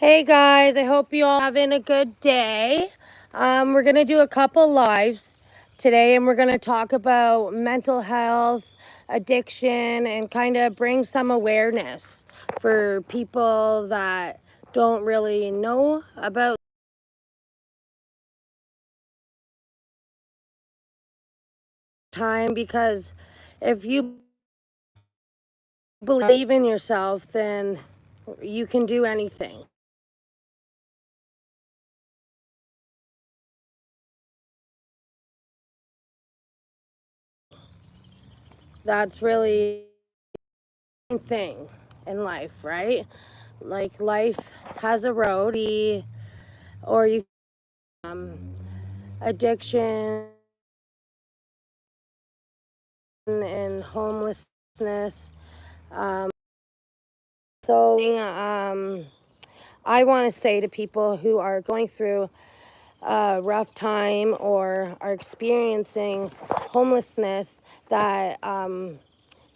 Hey guys, I hope you all having a good day. We're gonna do a couple lives today, and we're gonna talk about mental health, addiction, and kind of bring some awareness for people that don't really know about time. Because if you believe in yourself, then you can do anything. That's really the thing in life, right? Like life has a road, or you addiction and homelessness. Um, so I want to say to people who are going through a rough time or are experiencing homelessness that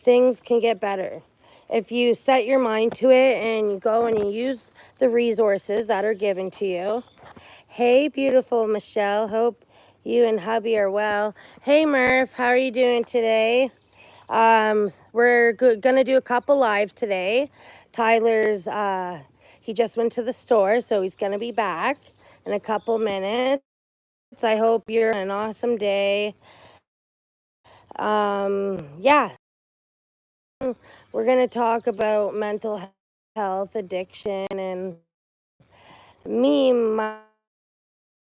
things can get better. If you set your mind to it and you go and you use the resources that are given to you. Hey, beautiful Michelle. Hope you and hubby are well. Hey, Murph. How are you doing today? We're gonna do a couple lives today. Tyler's he just went to the store, so he's gonna be back in a couple minutes. I hope you're an awesome day. Yeah, we're gonna talk about mental health, addiction, and me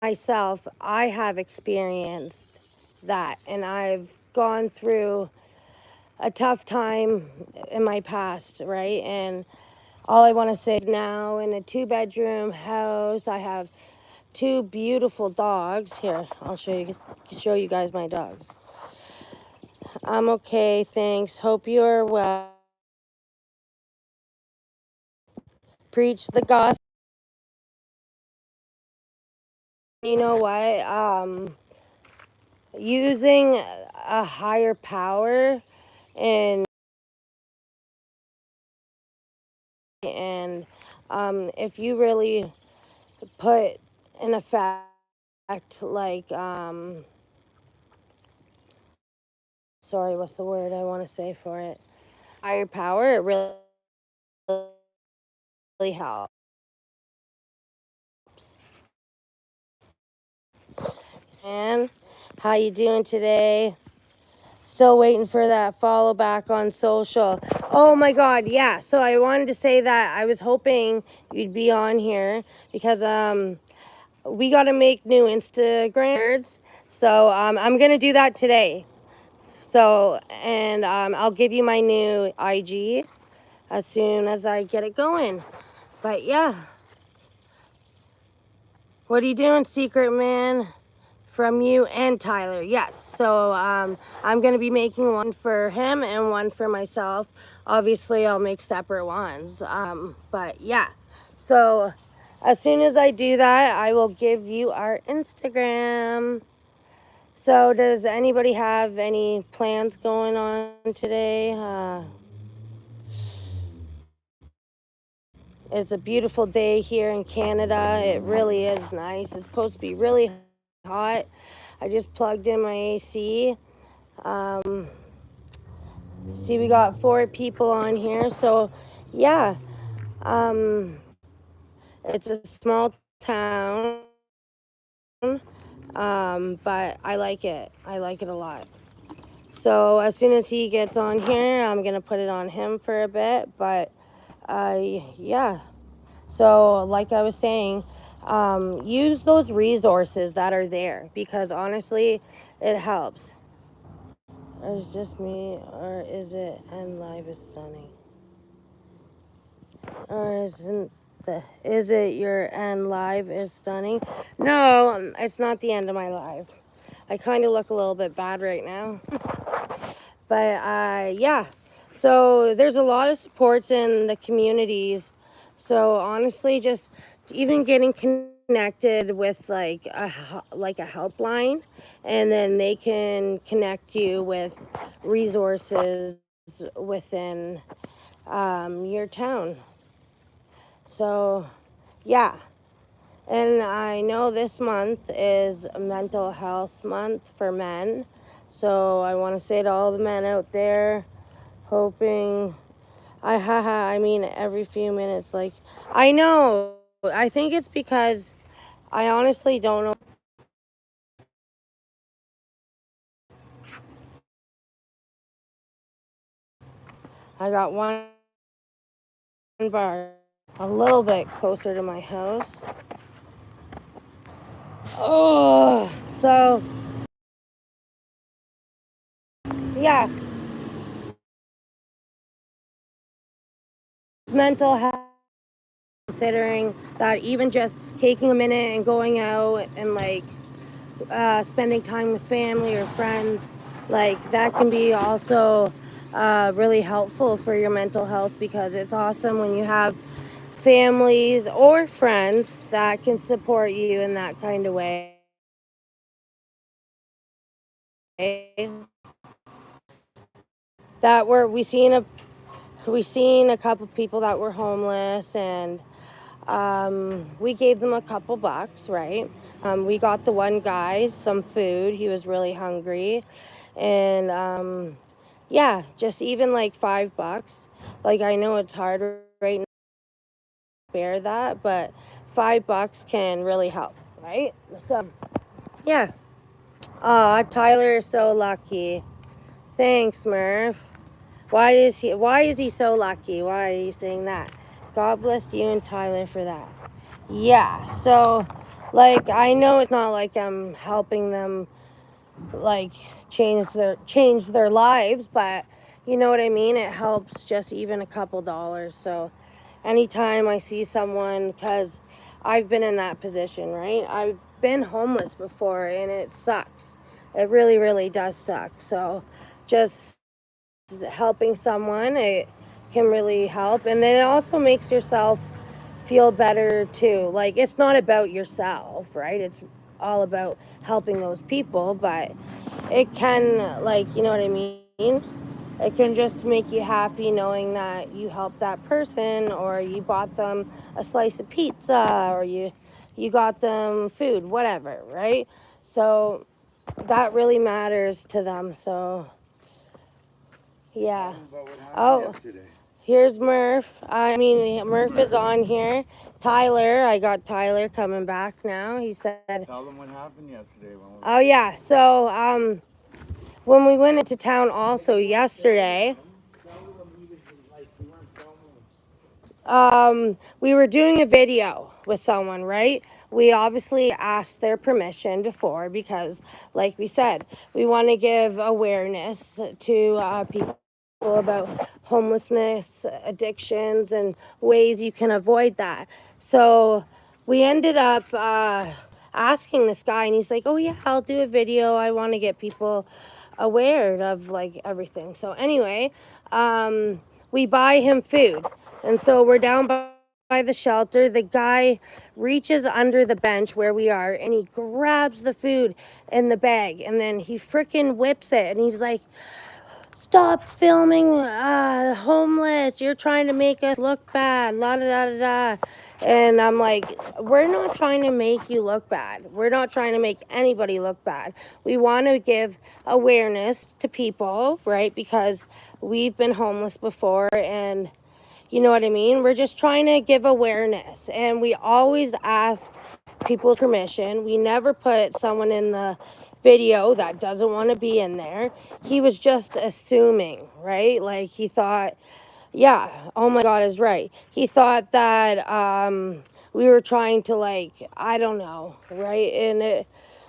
myself. I have experienced that, and I've gone through a tough time in my past, right? And all I want to say now, in a 2-bedroom house, I have two beautiful dogs. Here, I'll show you guys my dogs. I'm okay, thanks. Hope you are well. Preach the gospel. You know what? Using a higher power and and if you really put in effect, like sorry, what's the word I want to say for it? Higher power, it really helps. And how you doing today? Still waiting for that follow back on social. Oh my god, yeah. So I wanted to say that I was hoping you'd be on here because we got to make new Instagrams. So I'm going to do that today. So and I'll give you my new IG as soon as I get it going. But yeah. What are you doing, Secret Man? From you and Tyler, yes. So I'm gonna be making one for him and one for myself. Obviously, I'll make separate ones. But yeah. So as soon as I do that, I will give you our Instagram. So does anybody have any plans going on today? It's a beautiful day here in Canada. It really is nice. It's supposed to be really hot. I just plugged in my AC. Um, See, we got 4 people on here. So, yeah, um, it's a small town, but I like it. I like it a lot. So, as soon as he gets on here, I'm going to put it on him for a bit. But, yeah. So, like I was saying, use those resources that are there because honestly, it helps. Or is it just me, or is it and live is stunning? Or is it your end live is stunning? No, it's not the end of my live. I kind of look a little bit bad right now. But yeah. So there's a lot of supports in the communities. So honestly, just even getting connected with like a helpline, and then they can connect you with resources within your town. So yeah. And I know this month is mental health month for men. So I want to say to all the men out there, hoping, I mean, every few minutes, like, I know. I think it's because I honestly don't know. I got one bar a little bit closer to my house. Oh, so yeah, mental health, considering that even just taking a minute and going out and like spending time with family or friends, like that can be also really helpful for your mental health, because it's awesome when you have families or friends that can support you in that kind of way. That we seen a couple people that were homeless, and we gave them a couple bucks, right? We got the one guy some food. He was really hungry, and yeah, just even like $5. Like, I know it's hard right now to bear that, but $5 can really help, right? So yeah. Tyler is so lucky. Thanks, Murph. Why is he so lucky? Why are you saying that? God bless you and Tyler for that. Yeah, so like, I know it's not like I'm helping them like change their lives, but you know what I mean? It helps just even a couple dollars. So anytime I see someone, because I've been in that position, right? I've been homeless before and it sucks. It really, really does suck. So just helping someone, it can really help. And then it also makes yourself feel better too. Like, it's not about yourself, right? It's all about helping those people, but it can, like, you know what I mean? It can just make you happy knowing that you helped that person, or you bought them a slice of pizza, or you got them food, whatever, right? So that really matters to them. So yeah. Oh, here's Murph. I mean, Murph is on here. Tyler, I got Tyler coming back now. He said, Tell them what happened yesterday. oh yeah. So when we went into town also yesterday, we were doing a video with someone, right? We obviously asked their permission before, because, like we said, we want to give awareness to people about homelessness, addictions, and ways you can avoid that. So we ended up asking this guy, and he's like, "Oh yeah, I'll do a video. I want to get people aware of like everything." So anyway, we buy him food, and so we're down by the shelter. The guy reaches under the bench where we are, and he grabs the food in the bag, and then he freaking whips it, and he's like, "Stop filming homeless. You're trying to make us look bad. La da da da da." And I'm like, we're not trying to make you look bad. We're not trying to make anybody look bad. We want to give awareness to people, right? Because we've been homeless before, and you know what I mean? We're just trying to give awareness, and we always ask people's permission. We never put someone in the video that doesn't want to be in there. He was just assuming, right? Like, he thought, yeah, oh my God is right. He thought that we were trying to, like, I don't know, right? And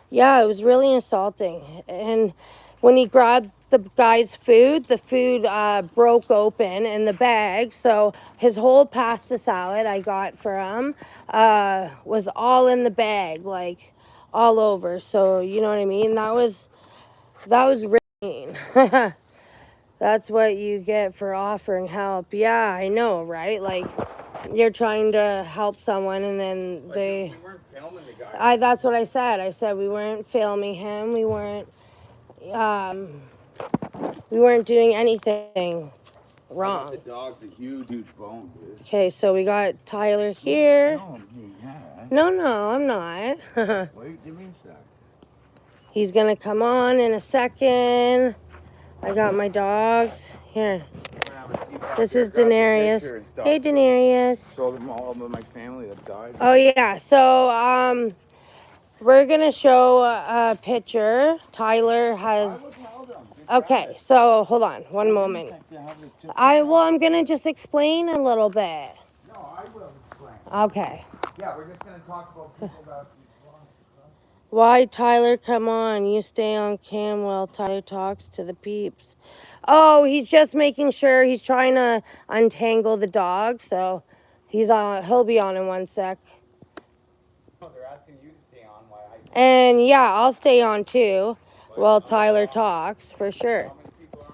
yeah, it was really insulting. And when he grabbed the guy's food, the food broke open in the bag. So his whole pasta salad I got for him was all in the bag, like all over. So you know what I mean? That was really mean. That's what you get for offering help. Yeah, I know, right? Like, you're trying to help someone, and then they. We weren't filming the guy. That's what I said. I said we weren't filming him. Um, we weren't doing anything. wrong. The dog's a huge bone, dude. Okay, so we got Tyler here. No, yeah. No, I'm not. Wait, give me a sec. He's gonna come on in a second. I got my dogs here. This is Denarius. Hey, Denarius. Show them all of my family that died. Oh yeah, so we're gonna show a picture. Tyler has. Okay, so hold on one moment. I'm gonna just explain a little bit. No, I will explain. Okay. Yeah, we're just gonna talk about people that. Why, Tyler? Come on, you stay on cam while Tyler talks to the peeps. Oh, he's just making sure. He's trying to untangle the dog, so he'll be on in 1 sec. They're asking you to stay on while I. And yeah, I'll stay on too while Tyler talks for sure. How many people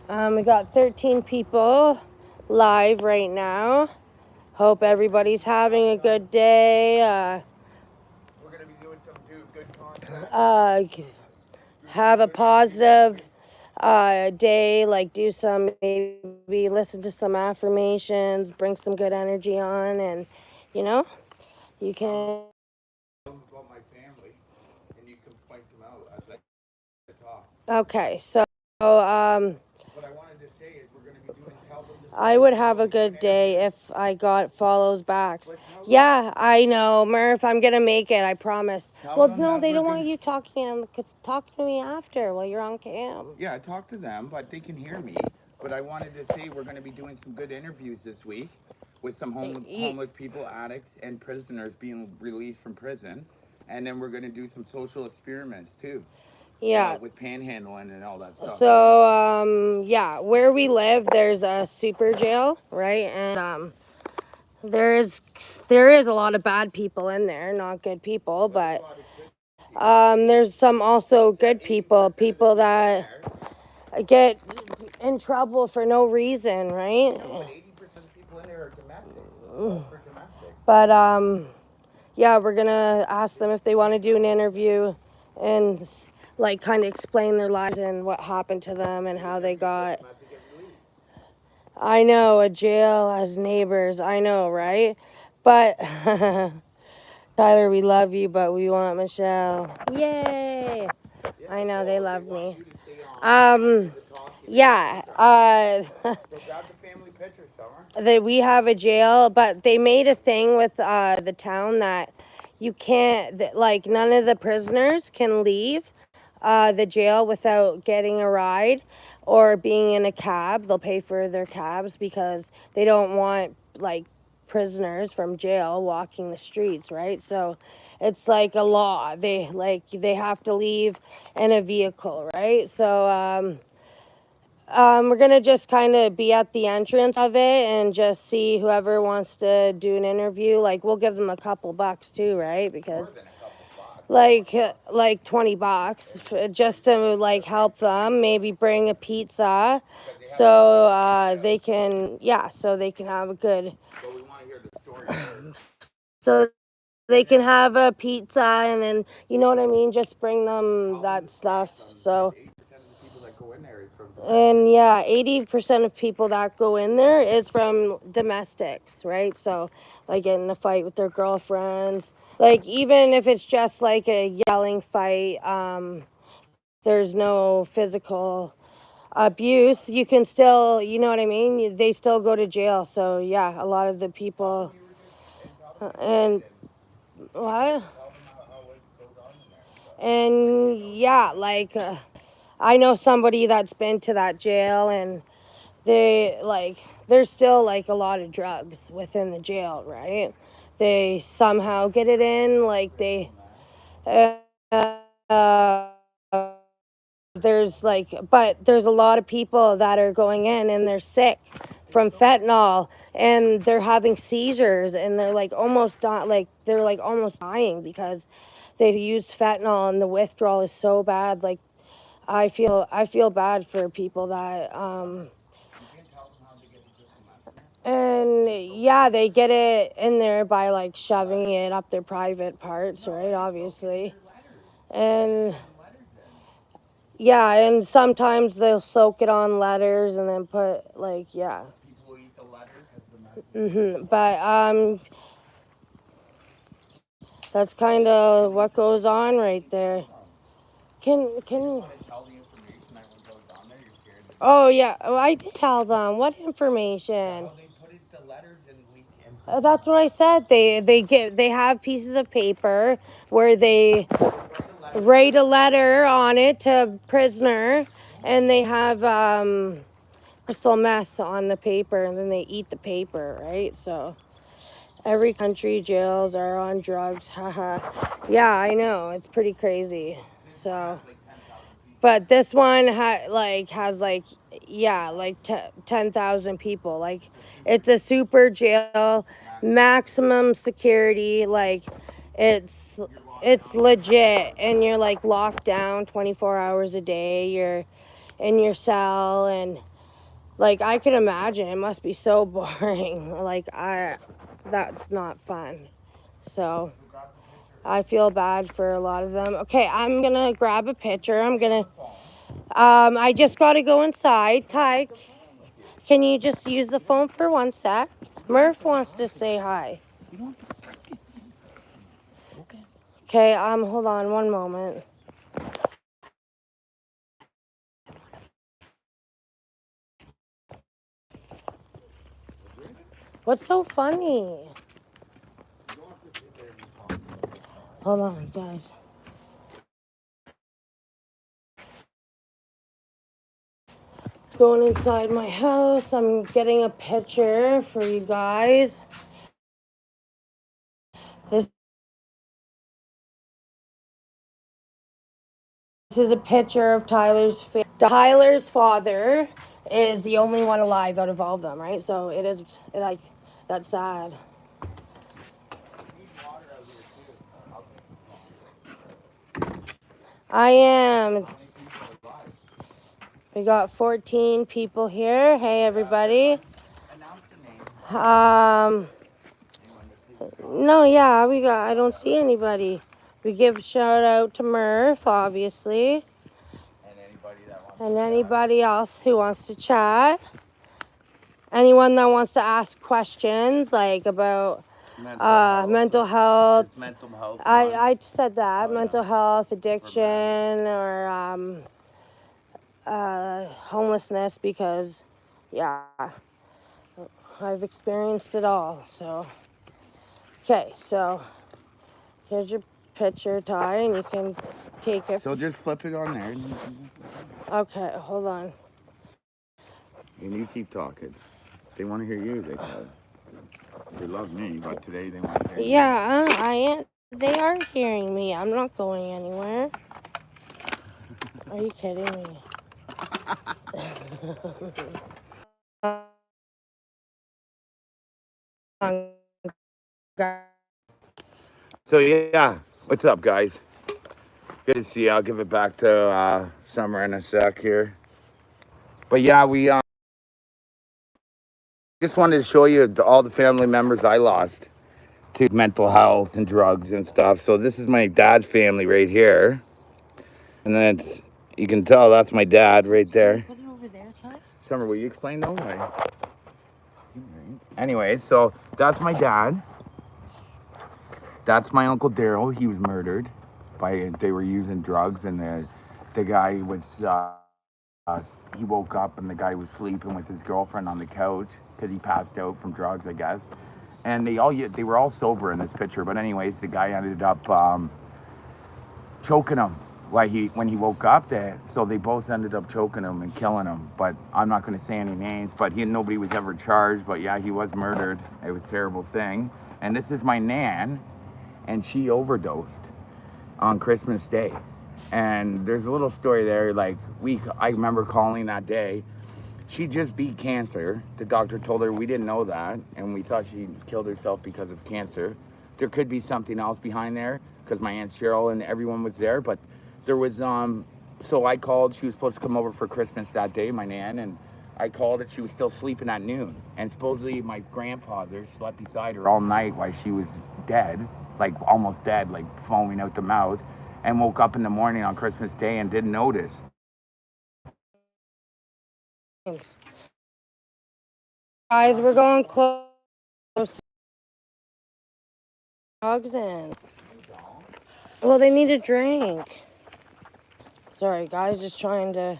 are on? We got 13 people live right now. Hope everybody's having a good day. We're gonna be doing some good content. Have a positive day. Like do some, maybe listen to some affirmations, bring some good energy on, and you know, you can. About my family, and you can point them out as I talk. Okay, so What I wanted to say is we're gonna be doing tell them to I would have a good day if I got follows backs. Yeah, I know, Murph. I'm gonna make it. I promise. Well, no, they don't want you talking. Talk to me after while you're on cam. Yeah, I talked to them, but they can hear me. But I wanted to say we're gonna be doing some good interviews this week with some homeless people, addicts, and prisoners being released from prison. And then we're gonna do some social experiments too. Yeah. With panhandling and all that stuff. So, yeah, where we live, there's a super jail, right? And there is a lot of bad people in there, not good people, but there's some also good people that get in trouble for no reason, right? But 80% of people in there are domestic. But yeah, we're gonna ask them if they want to do an interview and like kind of explain their lives and what happened to them and how they got. I know, a jail has neighbors. I know, right? But Tyler, we love you, but we want Michelle. Yay! I know they love me. Yeah. So grab the family picture, Summer. We have a jail, but they made a thing with the town that you can't, like, none of the prisoners can leave the jail without getting a ride or being in a cab. They'll pay for their cabs because they don't want, like, prisoners from jail walking the streets, right? So it's like a law. They have to leave in a vehicle, right? So we're gonna just kind of be at the entrance of it and just see whoever wants to do an interview. Like, we'll give them a couple bucks too, right? Because like $20 just to like help them, maybe bring a pizza so they can have a good So we want to hear the story first. so they can have a pizza, and then you know what I mean, just bring them that stuff. So 80% of the people that go in there is from and yeah, 80% of people that go in there is from domestics, right? So like getting in a fight with their girlfriends, like even if it's just like a yelling fight, there's no physical abuse, you can still, you know what I mean, they still go to jail. So yeah, a lot of the people and what and yeah, like I know somebody that's been to that jail, and there's still like a lot of drugs within the jail, right? They somehow get it in, like uh, but there's a lot of people that are going in and they're sick from fentanyl, and they're having seizures, and they're like almost dying because they've used fentanyl, and the withdrawal is so bad. Like I feel bad for people that and yeah, they get it in there by like shoving it up their private parts, right? Obviously. And Yeah, and sometimes they'll soak it on letters and then put like yeah. People will eat the letters as the message. But that's kind of what goes on right there. Can You just want to tell the information that what goes on there. You're scared. Oh yeah, well, I did tell them what information. How they put it, the letters and we and That's what I said. They have pieces of paper where they write a letter on it to prisoner, and they have crystal meth on the paper, and then they eat the paper, right? So every country jails are on drugs. Haha. Yeah, I know, it's pretty crazy. So, but this one has like yeah, like 10,000 people. Like it's a super jail, maximum security. Like it's it's legit, and you're like locked down 24 hours a day. You're in your cell, and like I can imagine it must be so boring. That's not fun. So I feel bad for a lot of them. Okay, I'm gonna grab a picture. I just gotta go inside. Ty, can you just use the phone for 1 sec? Murph wants to say hi. Okay, hold on 1 moment. What's so funny? Hold on, guys. Going inside my house. I'm getting a picture for you guys. This is a picture of Tyler's father is the only one alive out of all of them, right? So it is like that's sad. I am. We got 14 people here. Hey, everybody. No, yeah, I don't see anybody. We give a shout out to Murph, obviously. And anybody else who wants to chat. Anyone that wants to ask questions, like about mental health. mental health. I said that. Mental health, addiction, or homelessness, because, yeah, I've experienced it all. So, okay, so here's your picture, Ty, and you can take it. So just flip it on there. Okay, hold on. And you keep talking. They want to hear you, they said. They love me, but today they want to hear you. Yeah, I am. They are hearing me. I'm not going anywhere. Are you kidding me? So yeah, what's up, guys? Good to see you. I'll give it back to Summer in a sec here. But yeah, we just wanted to show you all the family members I lost to mental health and drugs and stuff. So this is my dad's family right here, and then you can tell that's my dad right there. Put it over there, Ty. Summer, will you explain though? Anyway, so that's my dad. That's my Uncle Daryl. He was murdered they were using drugs, and the guy was he woke up and the guy was sleeping with his girlfriend on the couch because he passed out from drugs, I guess. And they were all sober in this picture, but anyways, the guy ended up choking him when he woke up. So they both ended up choking him and killing him. But I'm not going to say any names. But nobody was ever charged. But yeah, he was murdered. It was a terrible thing. And this is my nan, and she overdosed on Christmas Day. And there's a little story there. I remember calling that day. She just beat cancer. The doctor told her we didn't know that, and we thought she killed herself because of cancer. There could be something else behind there, because my Aunt Cheryl and everyone was there, but there was, so I called. She was supposed to come over for Christmas that day, my Nan, and I called her. She was still sleeping at noon, and supposedly my grandfather slept beside her all night while she was dead, like almost dead, like foaming out the mouth, and woke up in the morning on Christmas Day and didn't notice. Guys, we're going close. Dogs in. Well, they need a drink. Sorry, guys, just trying to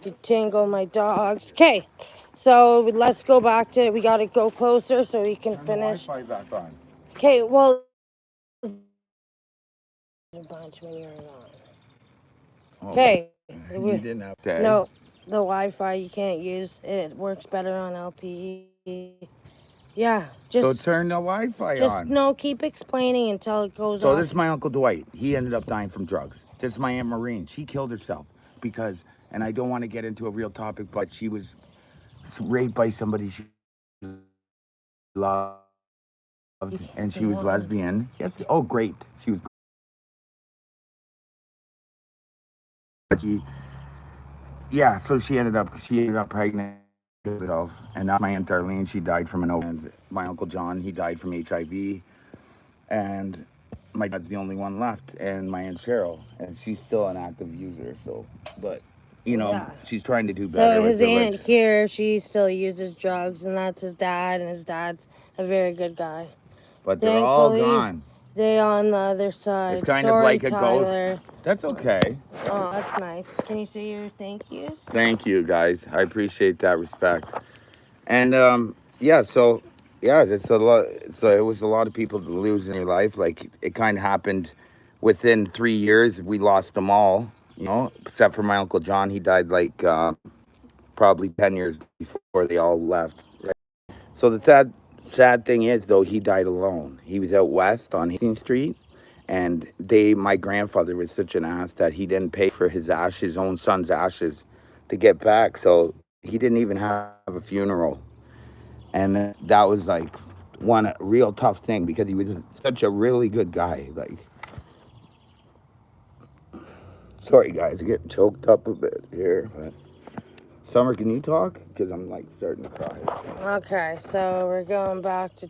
detangle my dogs. Okay, so let's go back to. We gotta go closer so we can finish. Turn the Wi-Fi back on. Okay, well, a bunch when you're on. Okay. You didn't have to. No, the Wi-Fi you can't use. It works better on LTE. Yeah, So just turn the Wi-Fi just on. no. Keep explaining until it goes So off. this is my Uncle Dwight. He ended up dying from drugs. This is my Aunt Maureen. She killed herself because, and I don't want to get into a real topic, but she was raped by somebody she loved, and she was lesbian. Yes. Oh, great. She was. Yeah. So she ended up pregnant herself, and now my Aunt Darlene. She died from an overdose. My Uncle John. He died from HIV, and my dad's the only one left, and my Aunt Cheryl, and she's still an active user. So, but you know, Yeah. she's trying to do better. So with his the aunt lips. here, she still uses drugs, and that's his dad, and his dad's a very good guy. But they're all Thankfully, gone. they on the other side. It's kind Sorry, of like a Tyler. ghost. That's okay. Oh, that's nice. Can you say your thank yous? Thank you, guys. I appreciate that respect. And yeah, so yeah, it's a lot. So it was a lot of people to lose in your life. Like it kind of happened within 3 years. We lost them all, you know, except for my Uncle John. He died like probably 10 years before they all left. Right? So the sad thing is though, he died alone. He was out west on Hastings Street, and my grandfather was such an ass that he didn't pay for his own son's ashes, to get back. So he didn't even have a funeral, and that was like one real tough thing because he was such a really good guy. Like, sorry guys, I get choked up a bit here, but Summer, can you talk? Because I'm like starting to cry. Okay, so we're going back to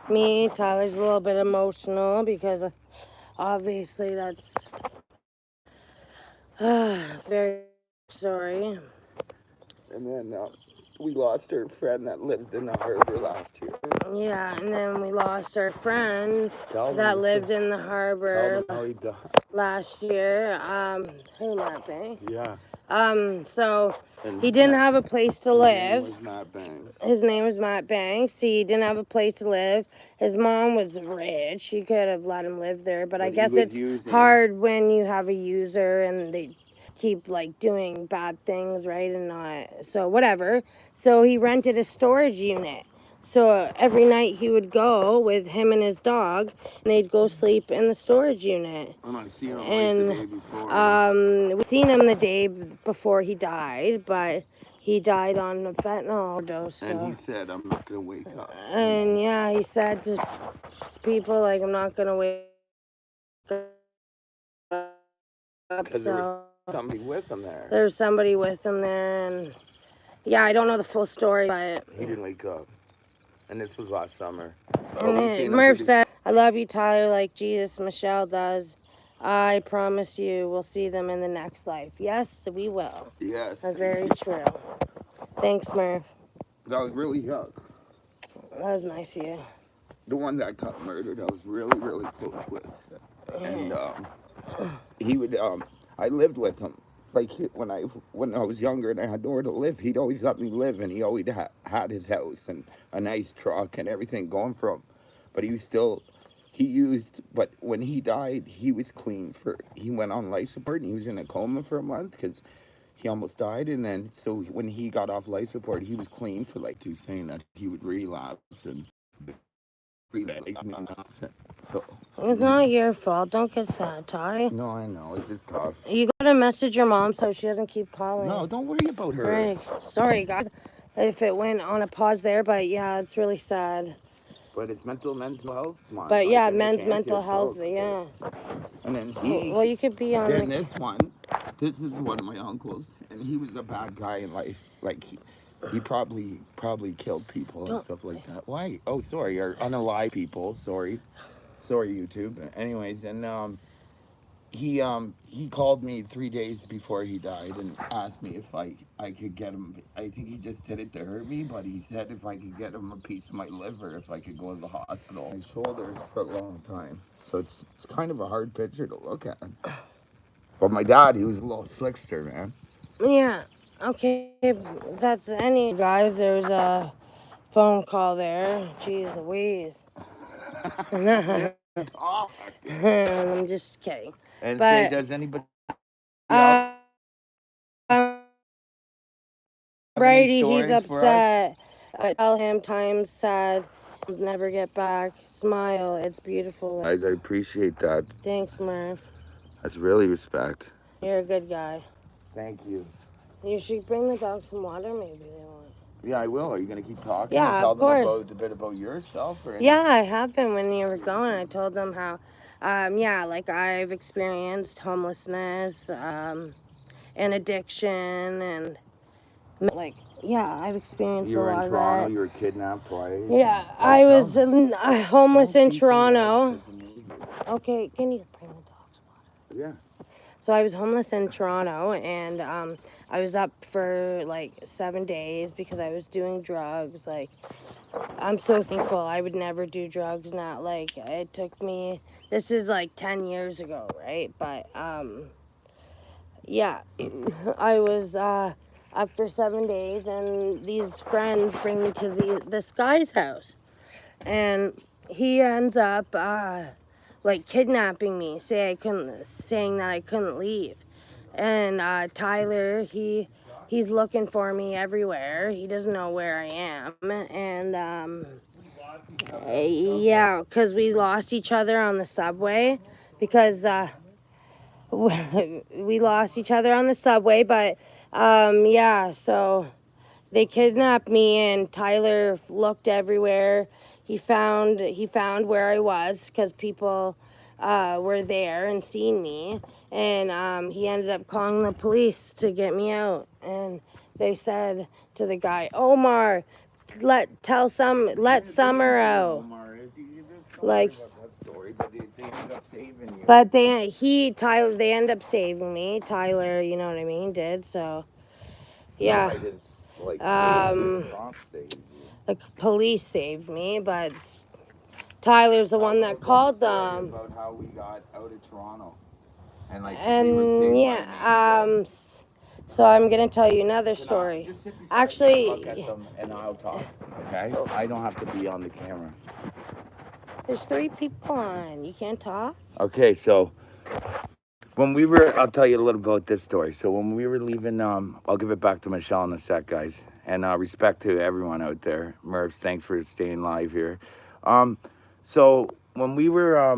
me. Tyler's a little bit emotional because obviously that's very sorry. And then we lost our friend that lived in the harbor last year. Yeah, and then we lost our friend Tell that them lived in the harbor how he died. last year. Who Matt Banks? Yeah. So And he didn't have a place to live. His name was Matt Banks. His name was Matt Banks. He didn't have a place to live. His mom was rich. She could have let him live there, but I guess it's hard when you have a user and they keep like doing bad things, right? And not so whatever. So he rented a storage unit. So every night he would go with him and his dog, and they'd go sleep in the storage unit. And I seen him like the day before. We seen him the day before he died, but he died on a fentanyl overdose. So. And he said, "I'm not gonna wake up." And yeah, he said to people like, "I'm not gonna wake up." Because there was somebody with him there. There's somebody with him there, and yeah, I don't know the full story, but he didn't wake up. And this was last summer. And Murph said, "I love you, Tyler, like Jesus Michelle does. I promise you we'll see them in the next life." Yes, we will. Yes. That's very true. Thanks, Murph. That was really young. That was nice of you. The one that got murdered, I was really, really close with. And he would, I lived with him. Like when I was younger and I had nowhere to live, he'd always let me live, and he always had his house and a nice truck and everything going for him. But but when he died, he was clean he went on life support, and he was in a coma for a month because he almost died. And then, so when he got off life support, he was clean for like saying that he would relapse and so. It's not your fault. Don't get sad, Ty. No, I know. It's just tough. You gotta message your mom so she doesn't keep calling. No, don't worry about her. Right. Sorry, guys, if it went on a pause there, but yeah, it's really sad. But it's mental health month. But yeah, men's mental health, yeah. And then well, you could be on this is one of my uncles, and he was a bad guy in life. Like he probably killed people and stuff like that. Why? Oh, sorry, or unalive people. Sorry, YouTube. But anyways, and he called me 3 days before he died and asked me if I could get him. I think he just did it to hurt me, but he said if I could get him a piece of my liver, if I could go to the hospital. My shoulders for a long time, so it's kind of a hard picture to look at. But my dad, he was a little slickster, man. Yeah. Okay. That's any guys. There's a phone call there. Jeez Louise. I'm just kidding. And say, But does anybody uh, have any Brady, he's stories for us? upset. Tell him time's sad. He'll never get back. Smile. It's beautiful. Guys, I appreciate that. Thanks, Murph. That's really respect. You're a good guy. Thank you. You should bring the dog some water, maybe they want. Yeah, I will. Are you gonna keep talking? Yeah, and tell of course. them a bit about yourself, or Yeah, I have been when you were going. I told them how, like I've experienced homelessness, and addiction, and like, yeah, I've experienced You a were lot in of Toronto. that. You were kidnapped twice. Yeah, Oh, I was tell me. homeless in Teach me life Toronto. is amazing. Okay, can you bring the dogs water? Yeah. So I was homeless in Toronto, and I was up for like 7 days because I was doing drugs. Like, I'm so thankful. I would never do drugs now. Like, it took me, this is like 10 years ago, right? But yeah, I was up for 7 days, and these friends bring me to this guy's house, and he ends up like kidnapping me, saying that I couldn't leave. And Tyler, he's looking for me everywhere. He doesn't know where I am, and yeah, because we lost each other on the subway, because we lost each other on the subway. But yeah, so they kidnapped me, and Tyler looked everywhere. He found where I was because people were there and seen me, and he ended up calling the police to get me out. And they said to the guy, Omar, let Summer out. Omar is. You just Like, about that story, but they ended up saving you. but they ended up saving me. Tyler, you know what I mean, did so. Yeah. I didn't like cops saved you. The police saved me, but Tyler's the one that called them. About how we got out of Toronto, and like we were And saved by yeah, an angel. so I'm gonna tell you another story. Just sit beside me and look at Actually, them, and I'll talk. Okay? I don't have to be on the camera. there's 3 people on. You can't talk. Okay, so when we were, I'll tell you a little about this story. So when we were leaving, I'll give it back to Michelle in a sec, guys. And respect to everyone out there. Murph, thanks for staying live here. So when we were,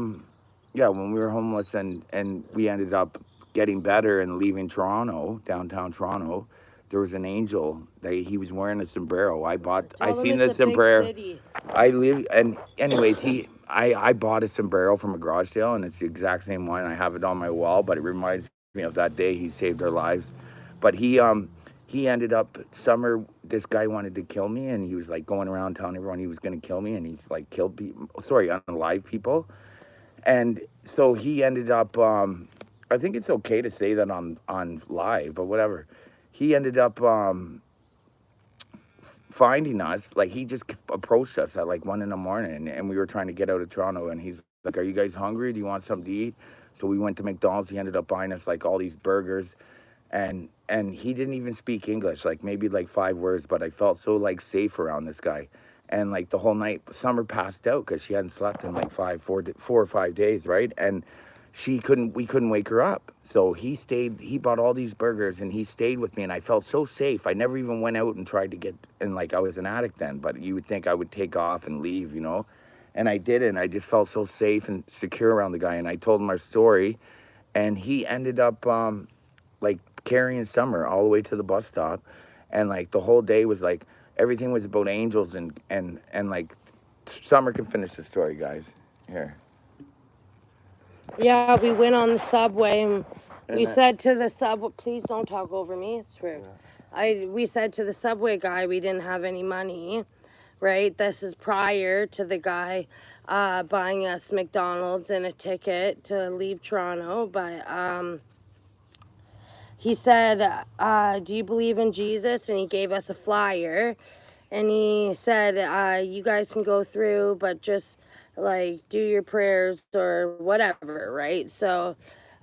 when we were homeless and we ended up getting better and leaving Toronto, downtown Toronto, there was an angel that he was wearing a sombrero. I seen the sombrero. I live, and anyways, I bought a sombrero from a garage sale, and it's the exact same one. I have it on my wall, but it reminds me of that day he saved our lives. But he ended up, this guy wanted to kill me, and he was like going around telling everyone he was going to kill me, and he's like killed people, unalive people. And so he ended up, I think it's okay to say that on live, but whatever. He ended up finding us. Like, he just approached us at like 1 a.m, and we were trying to get out of Toronto, and he's like, are you guys hungry? Do you want something to eat? So we went to McDonald's. He ended up buying us like all these burgers, and he didn't even speak English, like maybe like 5 words, but I felt so like safe around this guy. And like the whole night, Summer passed out because she hadn't slept in like 4 or 5 days, right? And we couldn't wake her up. So he bought all these burgers, and he stayed with me, and I felt so safe. I never even went out and tried to get, and like I was an addict then, but you would think I would take off and leave, you know? And I didn't. I just felt so safe and secure around the guy, and I told him our story, and he ended up like carrying Summer all the way to the bus stop, and like the whole day was like, everything was about angels, and like, Summer can finish the story, guys. Here. Yeah, we went on the subway, and we said to the subway, please don't talk over me, it's rude. We said to the subway guy we didn't have any money, right? This is prior to the guy buying us McDonald's and a ticket to leave Toronto. But he said, do you believe in Jesus? And he gave us a flyer. And he said, you guys can go through, but just like do your prayers or whatever, right? So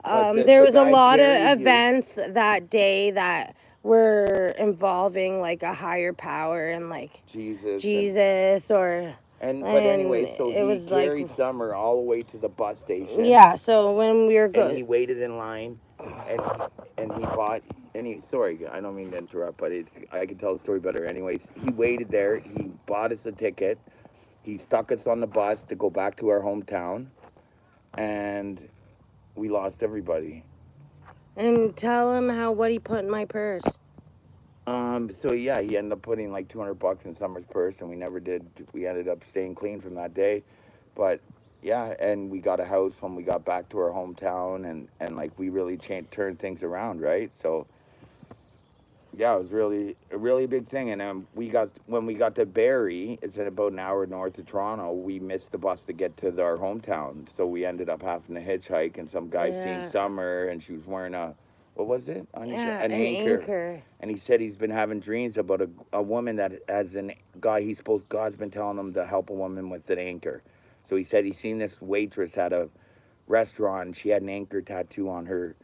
But there the was a guy lot of carried you. events that day that were involving like a higher power and like Jesus Jesus or but anyway, and so it he was like carried Summer all the way to the bus station, yeah. So when we were and he going, waited in line, and he bought. And he, sorry, I don't mean to interrupt, but I can tell the story better. Anyways, he waited there. He bought us a ticket. He stuck us on the bus to go back to our hometown, and we lost everybody. and tell him how what he put in my purse. So yeah, he ended up putting like $200 in Summer's purse, and we never did. We ended up staying clean from that day, but yeah, and we got a house when we got back to our hometown, and like we really turned things around, right? So yeah, it was really a really big thing. And when we got to Barrie, it's at about an hour north of Toronto. We missed the bus to get to our hometown, so we ended up having to hitchhike. And some guy seen Yeah. Summer, and she was wearing what was it? Yeah, An an anchor. anchor. And he said he's been having dreams about a woman that has an guy. God's been telling him to help a woman with an anchor. So he said he's seen this waitress at a restaurant. And she had an anchor tattoo on her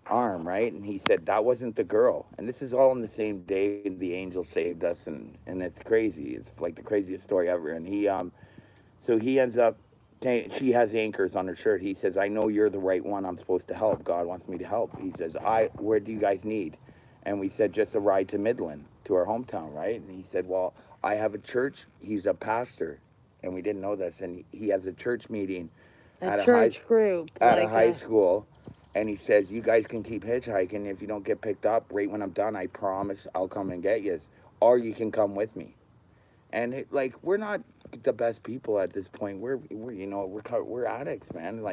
arm, right? And he said that wasn't the girl. And this is all in the same day the angel saved us, and it's crazy. It's like the craziest story ever. And so he ends up she has anchors on her shirt. He says, I know you're the right one I'm supposed to help. God wants me to help. He says, where do you guys need? And we said, just a ride to Midland, to our hometown, right? And he said, well, I have a church. He's a pastor, and we didn't know this. And he has a church meeting A church group. at like a high school. And he says, you guys can keep hitchhiking. If you don't get picked up right when I'm done, I promise I'll come and get you. Or you can come with me. And we're not the best people at this point. We're addicts, man.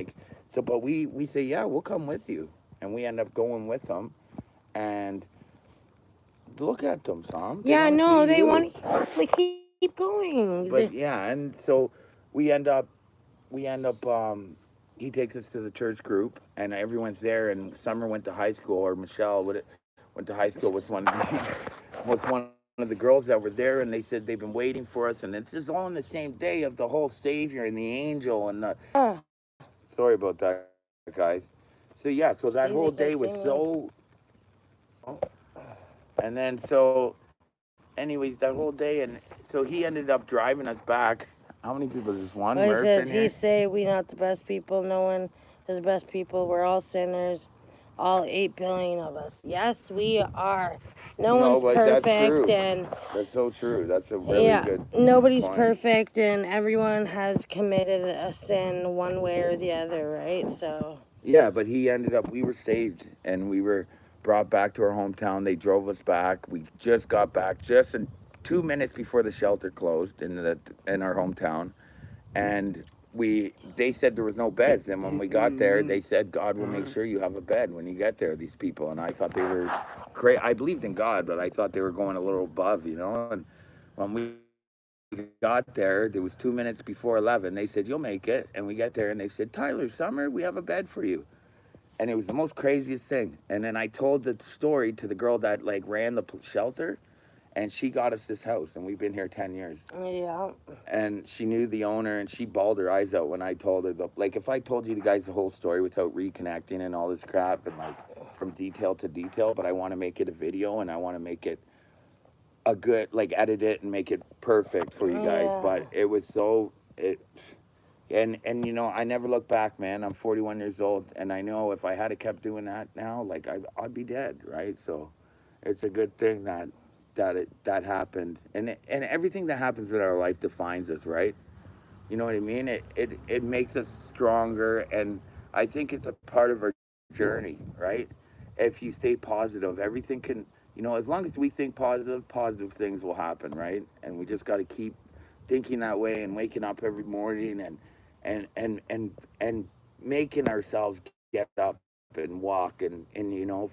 But we say, yeah, we'll come with you. And we end up going with them. And look at them, Sam. Yeah, no, they want to to like keep going. But yeah, and so we end up he takes us to the church group, and everyone's there. And Summer went to high school, or Michelle went to high school with one of these with one of the girls that were there, and they said they've been waiting for us, and it's just all on the same day of the whole Savior and the angel and the. Sorry about that, guys. So yeah, so that whole day was so. And then so, anyways, that whole day, and so he ended up driving us back. How many people? Just one? What Murph says in here? he say we not the best people, no one is the best people, we're all sinners, all 8 billion of us. Yes, we are. No one's but perfect, that's true. and That's so true. That's a really good nobody's point. perfect, and everyone has committed a sin one way or the other, right? So Yeah, but we were saved, and we were brought back to our hometown. They drove us back. We just got back just in 2 minutes before the shelter closed in our hometown, and they said there was no beds. And when we got there, they said God will make sure you have a bed when you get there. These people, and I thought they were crazy. I believed in God, but I thought they were going a little above, And when we got there was 2 minutes before 11. They said, you'll make it. And we get there, and they said, Tyler, Summer, we have a bed for you. And it was the most craziest thing. And then I told the story to the girl that ran the shelter, and she got us this house, and we've been here 10 years. yeah. And she knew the owner, and she bawled her eyes out when I told her if I told you guys the whole story without reconnecting and all this crap and from detail to detail, but I want to make it a video, and I want to make it a good edit it and make it perfect for you guys. Yeah. But it was so and I never look back, man. I'm 41 years old, and I know if I had kept doing that now, I'd be dead, right? So it's a good thing that happened, and everything that happens in our life defines us, right? You know what I mean? It makes us stronger, and I think it's a part of our journey, right? If you stay positive, everything can, as long as we think positive things will happen, right? And we just got to keep thinking that way and waking up every morning and making ourselves get up and walk and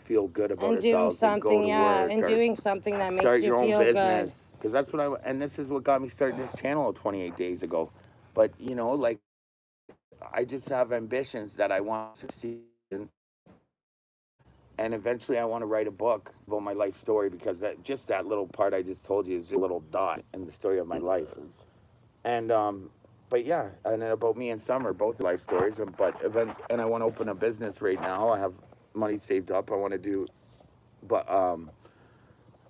feel good about And doing ourselves and go something, to yeah, work and or doing something that makes start you your own feel good. business. Because that's and this is what got me starting this channel 28 days ago. But you know, like I just have ambitions that I want to succeed in, and eventually I want to write a book about my life story, because that little part I just told you is just a little dot in the story of my life. And but yeah, and then about me and Summer, both life stories. And I want to open a business right now. I have money saved up. I want to do, but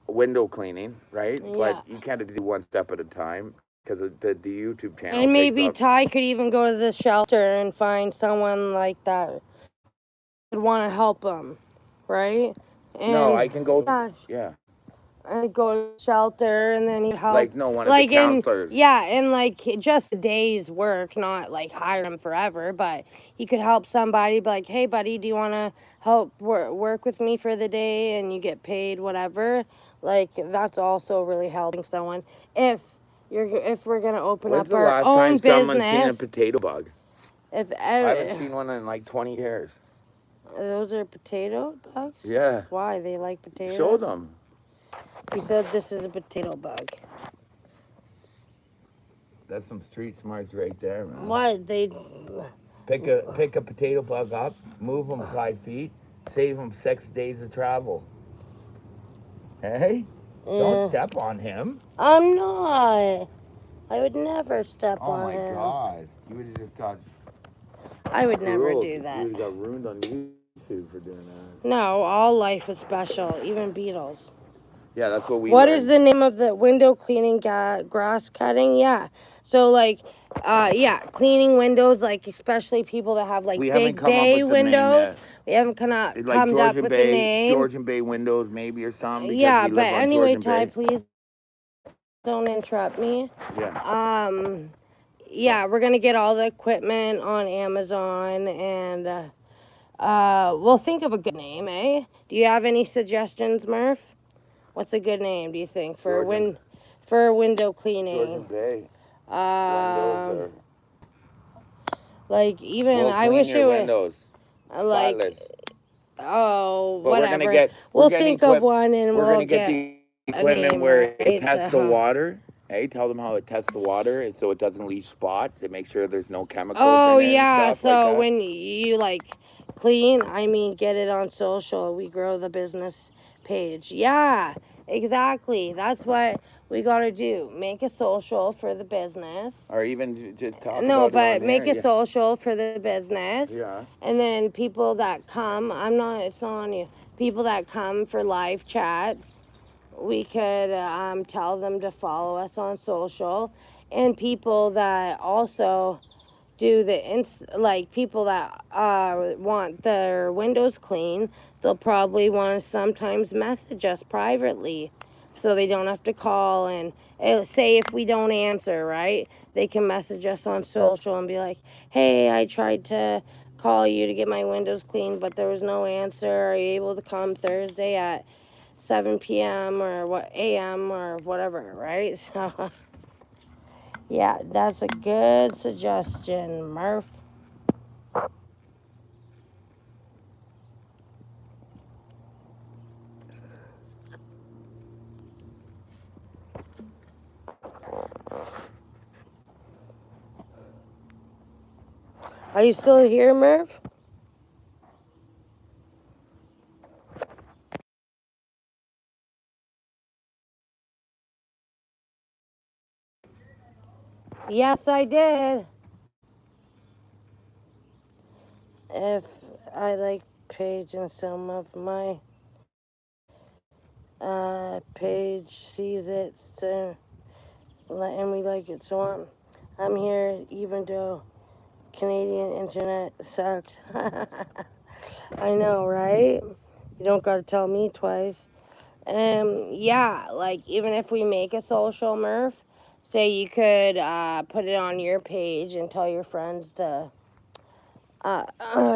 window cleaning, right? Yeah. But you can't do one step at a time, because the YouTube channel And takes maybe up. Ty could even go to the shelter and find someone like that would want to help him, right? And No, I can go. gosh, Yeah, I'd go to the shelter and then he'd help. like no one of the Like in counselors. yeah, and like just a day's work, not like hire him forever, but he could help somebody. Be like, hey, buddy, do you want to help work with me for the day? And you get paid whatever. Like that's also really helping someone. If we're gonna open When's up the our last own time someone's seen a business, potato bug? if I haven't seen one in like 20 years. those are potato bugs. Yeah. Why they like potatoes? Show them. He said this is a potato bug. That's some street smarts right there, man. What they? Pick a potato bug up, move them 5 feet, save them 6 days of travel. Hey, don't step on him. I'm not. I would never step Oh on my him. God, you would have just got. I would never ruled. do that. You would have got ruined on YouTube for doing that. No, all life is special, even beetles. Yeah, that's what we. What learned. is the name of the window cleaning, grass cutting? Yeah. So like, yeah, cleaning windows, like especially people that have like We haven't big come up bay with the name windows. yet. We haven't come up Georgian with Bay, a name. Georgian Bay windows, maybe, or something. Because Yeah, we but live on anyway, Georgian Ty, Bay. please don't interrupt me. Yeah. Yeah, we're gonna get all the equipment on Amazon, and we'll think of a good name, eh? Do you have any suggestions, Murph? What's a good name, do you think, for window cleaning? Georgian Bay. Windows like even we'll I wish your it would windows. like Spotless. oh But whatever. We'll think of one and we're we'll gonna get the a equipment name, where right? it tests the water. Hey, tell them how it tests the water, and so it doesn't leave spots. It makes sure there's no chemicals Oh in it. yeah, And stuff so like that. when you like clean, I mean get it on social. We grow the business page. Yeah, exactly. That's what we gotta do. Make a social for the business. Or even just talk No, about but it on make there. a social for the business. Yeah. And then people that come, it's not on you. People that come for live chats, we could tell them to follow us on social. And people that also do like people that want their windows clean, they'll probably want to sometimes message us privately, so they don't have to call and say if we don't answer, right? They can message us on social and be like, hey, I tried to call you to get my windows cleaned, but there was no answer. Are you able to come Thursday at 7 p.m. or what a.m. or whatever, right? So yeah, that's a good suggestion, Murph. Are you still here, Murph? Yes, I did. If I like Paige and some of my Paige sees it, so, and we like it, so I'm here even though Canadian internet sucks. I know, right? You don't gotta tell me twice. Yeah, like even if we make a social, Murph, say you could put it on your page and tell your friends to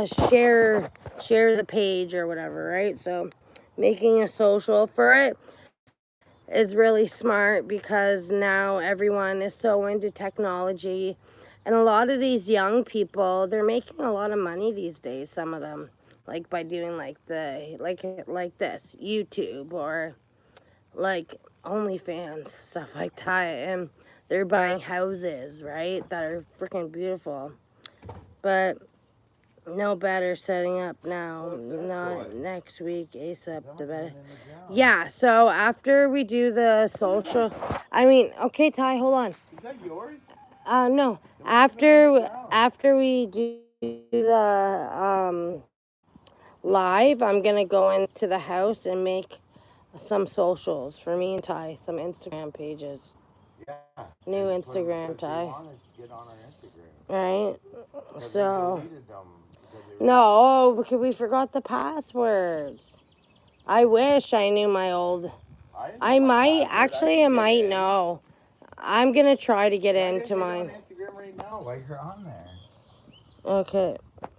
share the page or whatever, right? So making a social for it is really smart because now everyone is so into technology, and a lot of these young people, they're making a lot of money these days, some of them, like by doing like this YouTube or like OnlyFans, stuff like that. And they're buying houses, right? That are freaking beautiful. But no better setting up now. Not next week, ASAP, the better. Yeah, so after we do the social, okay, Ty, hold on. Is that yours? No. After we do the live, I'm gonna go into the house and make some socials for me and Ty, some Instagram pages. Yeah. New Instagram, Ty. Get on our Instagram. Right? So. Deleted them No, because we forgot the passwords. I wish I knew my old. I might know. I'm gonna try to get into mine. on Instagram right now while you're on there. Okay. Just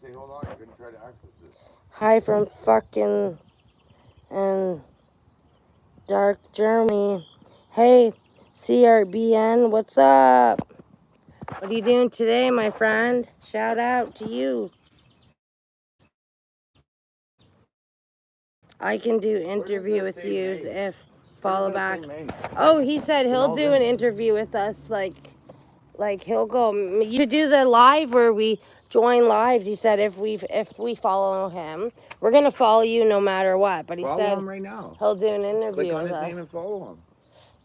say, hold on, you're gonna try to access this. Hi from fucking and Dark Germany. Hey, CRBN, what's up? What are you doing today, my friend? Shout out to you. I can do interview with you if follow back. Oh, he said he'll do an interview with us. Like he'll go. You do the live where we join lives. He said if we follow him, we're gonna follow you no matter what. But he Follow said him right now. he'll do an interview Click on with his us. name and follow him.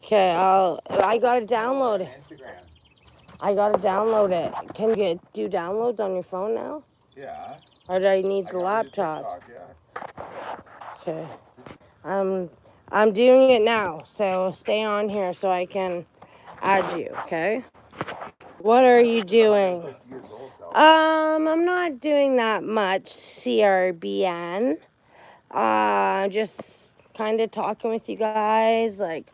Okay, I gotta download it. Instagram. I gotta download it. Can you do downloads on your phone now? Yeah. Or do I need the laptop? TikTok, yeah. Okay. I'm doing it now, so stay on here so I can add you, okay? What are you doing? I'm not doing that much, CRBN. Just kind of talking with you guys, like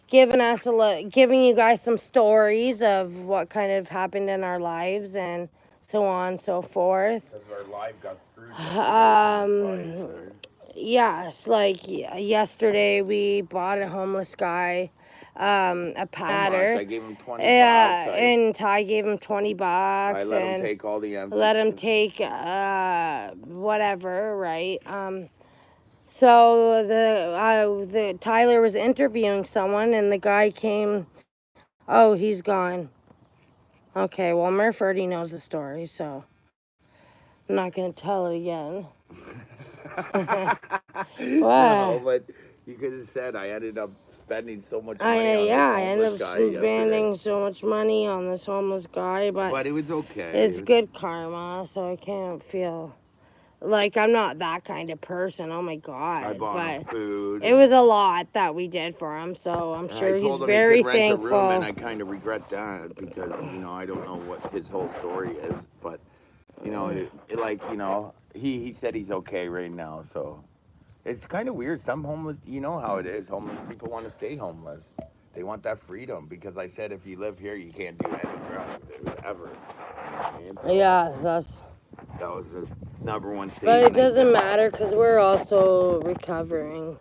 giving you guys some stories of what kind of happened in our lives and so on and so forth. Because our live got screwed. Yes, like yesterday we bought a homeless guy a powder. I gave him 20 bucks. And Ty gave him 20 bucks. I let him take all the empty. Let him take whatever, right? So the Tyler was interviewing someone and the guy came. Oh, he's gone. Okay, well Murph already knows the story, so I'm not gonna tell it again. What? No, but you could have said I ended up spending so much money I ended up spending so much money on this homeless guy, but it was okay. It's good karma, so I can't feel like I'm not that kind of person. Oh my God. I bought him food. It was a lot that we did for him, so I'm sure he's very thankful. And I kind of regret that because, I don't know what his whole story is, but, he said he's okay right now, so it's kind of weird. Some homeless, you know how it is. Homeless people want to stay homeless. They want that freedom because I said if you live here, you can't do anything ever. Yeah, that was the number one statement. But it doesn't matter because we're also recovering.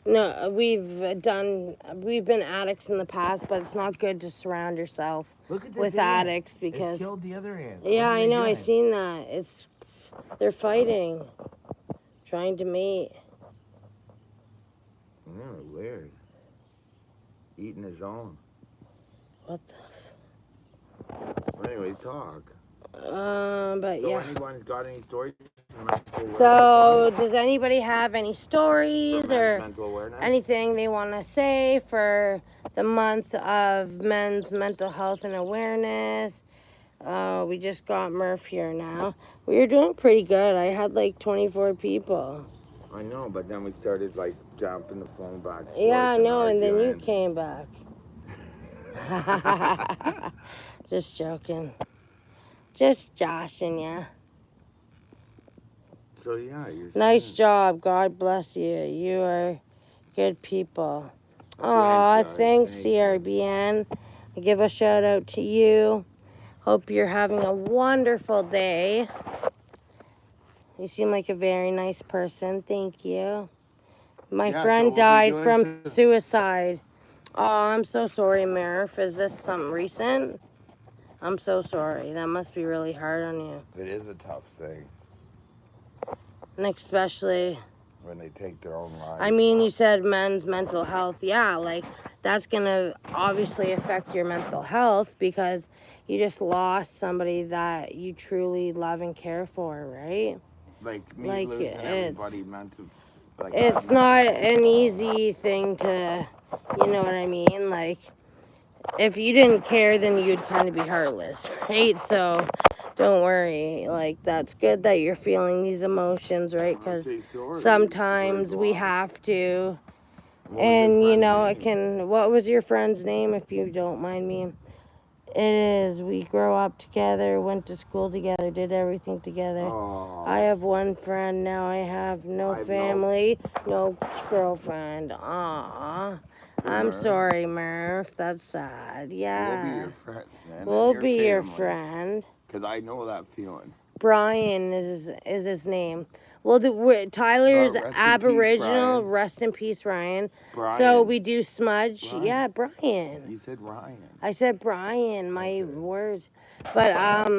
No, we've been addicts in the past, but it's not good to surround yourself with addicts because. It killed the other ant. Yeah, I know. I seen that. They're fighting, trying to mate. Yeah, weird. Eating his own. What the? Well, anyway, talk. But so yeah. Anyone's got any stories? So, does anybody have any stories or anything they want to say for the month of men's mental health and awareness? We just got Murph here now. We were doing pretty good. I had like 24 people. I know, but then we started like jumping the phone back. Yeah, I know, and then you came back. Just joking. Just joshing ya. So yeah, you're nice job. God bless you. You are good people. Aw, thanks, CRBN. I give a shout out to you. Hope you're having a wonderful day. You seem like a very nice person. Thank you. My friend died from suicide. Oh, I'm so sorry, Murph. Is this something recent? I'm so sorry. That must be really hard on you. It is a tough thing. And especially when they take their own lives. I mean, you said men's mental health. Yeah, like that's gonna obviously affect your mental health because you just lost somebody that you truly love and care for, right? Like me Like, losing it's- everybody mental. Like It's not an easy thing to, you know what I mean? Like, if you didn't care, then you'd kind of be heartless, right? So don't worry. Like, that's good that you're feeling these emotions, right? Because sometimes we have to. And, you know, it can. What was your friend's name, if you don't mind me? It is. We grow up together, went to school together, did everything together. I have one friend now. I have no family, no girlfriend. Aw. I'm sorry, Murph. That's sad. Yeah. We'll be your friend, man. We'll be your friend. Because I know that feeling. Brian is his name. Well, Tyler's rest in peace, Aboriginal. Brian. Rest in peace, Ryan. Brian. So we do smudge. Brian. Yeah, Brian. You said Ryan. I said Brian, my words. But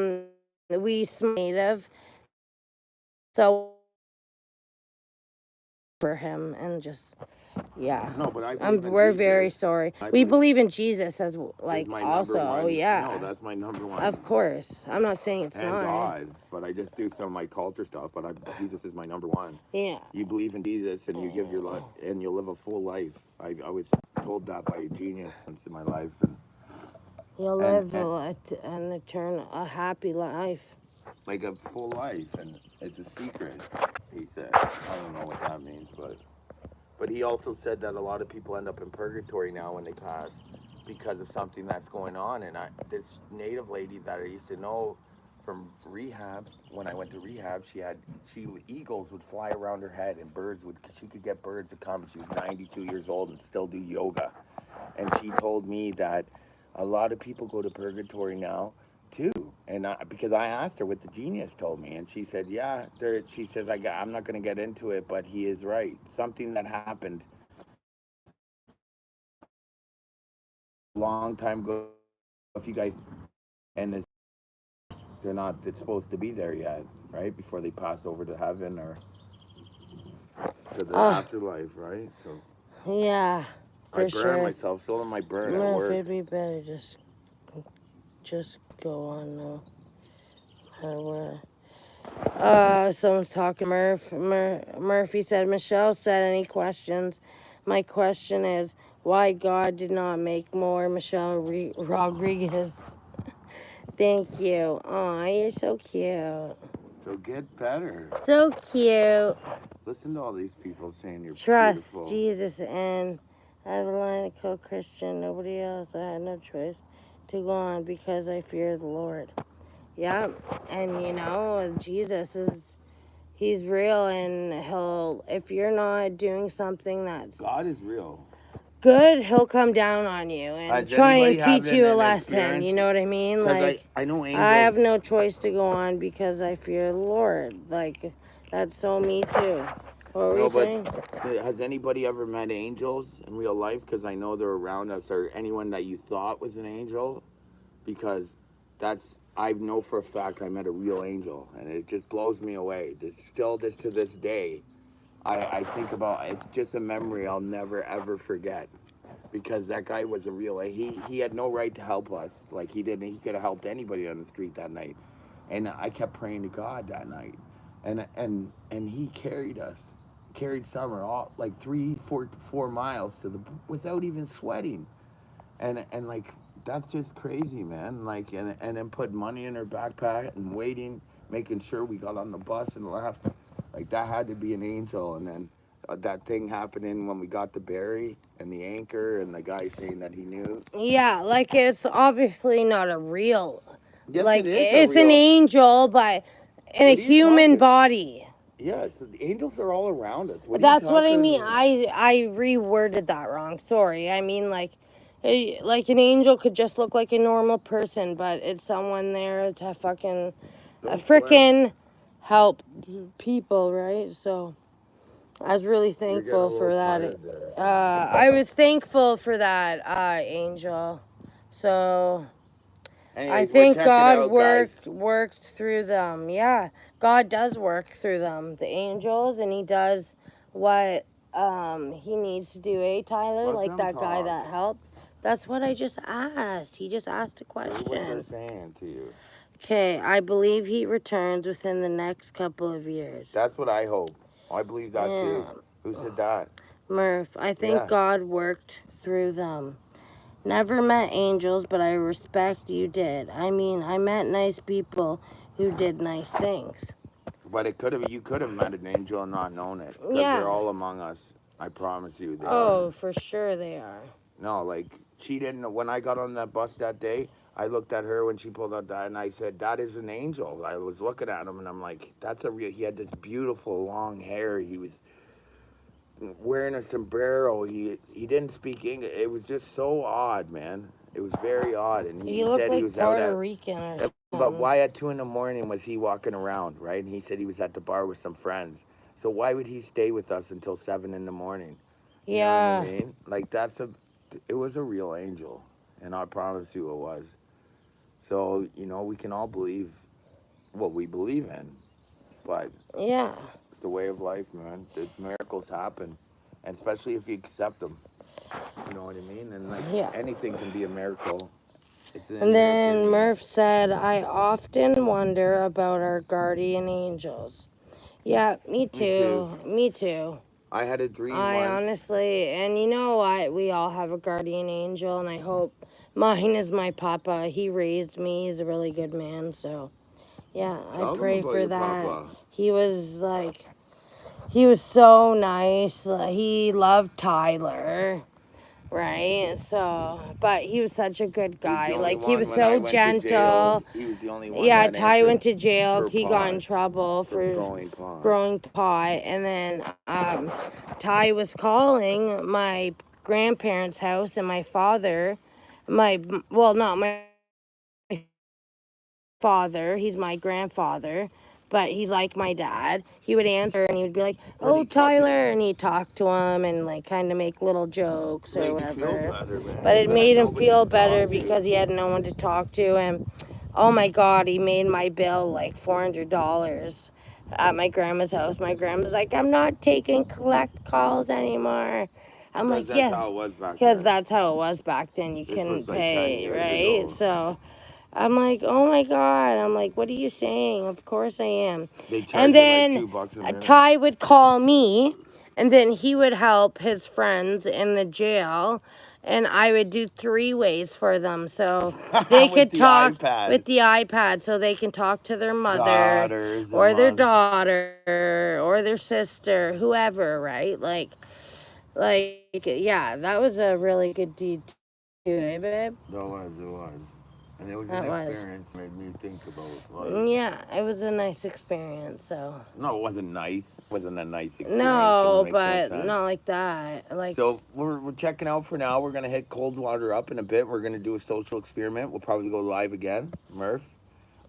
we native. So for him and just No, but we're very sorry. We believe in Jesus as like my also, number one. yeah. No, that's my number one. Of course. I'm not saying it's And not. God, but I just do some of my culture stuff. But Jesus is my number one. Yeah. You believe in Jesus and you give your life and you'll live a full life. I was told that by a genius once in my life. And You'll live a happy life. like a full life, and it's a secret. He said. I don't know what that means, but he also said that a lot of people end up in purgatory now when they pass because of something that's going on. And this native lady that I used to know from rehab, when I went to rehab, eagles would fly around her head and she could get birds to come. She was 92 years old and still do yoga. And she told me that a lot of people go to purgatory now too. And because I asked her what the genius told me, and she said, yeah, she says, I'm not going to get into it, but he is right. Something that happened a long time ago, if you guys, and they're not supposed to be there yet, right? Before they pass over to heaven or to the afterlife, right? So yeah, for I burn sure. myself, so am I burn at Murph, work. it'd be better just go on no matter where. Someone's talking. Murphy said, Michelle said, any questions? My question is, why God did not make more Michelle Rodriguez? Thank you. Aw, you're so cute. So get better. So cute. Listen to all these people saying you're Trust beautiful. Jesus, and I have a line of co-Christian. Nobody else. I had no choice to go on because I fear the Lord. Yeah, and you know, Jesus he's real, and if you're not doing something that's God is real. good, he'll come down on you and try and teach you a lesson. You know what I mean? Like, I know angels. I have no choice to go on because I fear the Lord. Like, that's so me too. What were you saying? Has anybody ever met angels in real life? Because I know they're around us, or anyone that you thought was an angel. Because I know for a fact I met a real angel, and it just blows me away. Just to this day, I think about, it's just a memory I'll never ever forget. Because that guy was a real, he had no right to help us. Like he could have helped anybody on the street that night. And I kept praying to God that night. And he carried Summer all like 4 miles without even sweating. And like, that's just crazy, man. Like, and then put money in her backpack and waiting, making sure we got on the bus and left. Like, that had to be an angel. And then that thing happening when we got to Barrie and the anchor and the guy saying that he knew. Yeah, like, it's obviously not a real. Yes, like, it is it's an angel, but in a human body. Yes, the angels are all around us. That's what I mean. I reworded that wrong. Sorry. I mean, like an angel could just look like a normal person, but it's someone there to frickin' help people, right? So I was really thankful for that. I was thankful for that, angel. So I think God worked through them. Yeah, God does work through them, the angels, and he does what he needs to do, Tyler? Let Like them that guy talk. that helped? That's what I just asked. He just asked a Say what they're question. saying to you. Okay, I believe he returns within the next couple of years. That's what I hope. I believe that too. Who said that? Murph, I think Yeah. God worked through them. Never met angels, but I respect you did. I mean, I met nice people who did nice things. But you could have met an angel and not known it. Because Yeah. they're all among us. I promise you they Oh, are. for sure they are. No, like, she didn't, when I got on that bus that day, I looked at her when she pulled out that and I said, that is an angel. I was looking at him and I'm like, that's a real, he had this beautiful long hair. He was wearing a sombrero. He didn't speak English. It was just so odd, man. It was very odd. And He he looked said like he was out Puerto at, Rican or but something. why at 2 a.m. was he walking around, right? And he said he was at the bar with some friends. So why would he stay with us until 7 a.m? You know Yeah. what I mean? Like it was a real angel, and I promise you it was. So we can all believe what we believe in, but Yeah. it's the way of life, man. The miracles happen, and especially if you accept them. You know what I mean? And like Yeah. anything can be a miracle. It's in And your then opinion. Murph said, I often wonder about our guardian angels. Yeah, me too. Me too. I had a dream I once. honestly, and you know what? We all have a guardian angel, and I hope mine is my papa. He raised me. He's a really good man. So, yeah, Tell I them pray about for your that. papa. He was like, he was so nice. He loved Tyler. Right, so, but he was such a good guy. Like, he was so gentle. He was the only one. Yeah, that Ty answered went to jail. for He got in pot, trouble for growing pot. growing pot. And then Ty was calling my grandparents' house and my father, not my father, he's my grandfather, but he's like my dad. He would answer and he would be like, "Oh, Tyler," and he'd talk to him and like kind of make little jokes or whatever. But it made him feel better because he had no one to talk to. And oh my God, he made my bill like $400 at my grandma's house. My grandma's like, "I'm not taking collect calls anymore." I'm like, That's "Yeah," how it was back because then. that's how it was back then. You This couldn't was like 10 pay, years right? ago. So I'm like, "Oh my God." I'm like, "What are you saying?" Of course I am. They charged And you then like $2 a minute. Ty would call me, and then he would help his friends in the jail, and I would do 3-ways for them, so they could talk with the iPad, so they can talk to their mother Daughters or their and daughter or their sister, whoever, right? Like, yeah, that was a really good deed too, eh, babe? It was. And it was That an was. experience made me think about life. Yeah, it was a nice experience, so. No, it wasn't nice. It wasn't a nice experience. No, but not like that. Like, So we're checking out for now. We're gonna hit Coldwater up in a bit. We're gonna do a social experiment. We'll probably go live again. Murph,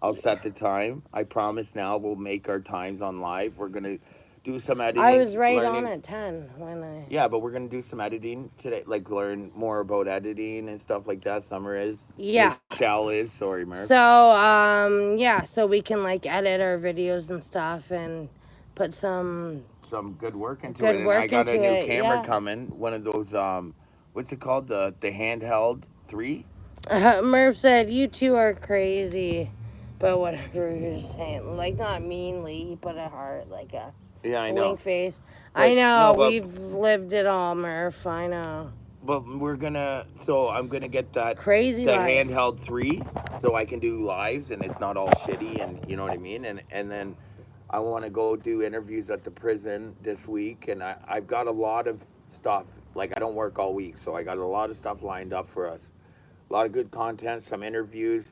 I'll set the time. I promise now we'll make our times on live. We're gonna do some editing. I was right on at 10 when I. Yeah, but we're gonna do some editing today, like learn more about editing and stuff like that. Summer is. Yeah. Michelle is. Sorry, Murph. So, yeah, so we can like edit our videos and stuff and put some good work into Good it. work And I got a into new it, camera yeah. coming. One of those what's it called? The handheld 3? Murph said, "You two are crazy," but whatever you're saying, like not meanly, he put a heart, like a wink face. I know, we've lived it all, Murph. I know. But I'm gonna get that Crazy the life. handheld 3, so I can do lives and it's not all shitty, and you know what I mean. And then I want to go do interviews at the prison this week, and I've got a lot of stuff. Like I don't work all week, so I got a lot of stuff lined up for us. A lot of good content, some interviews.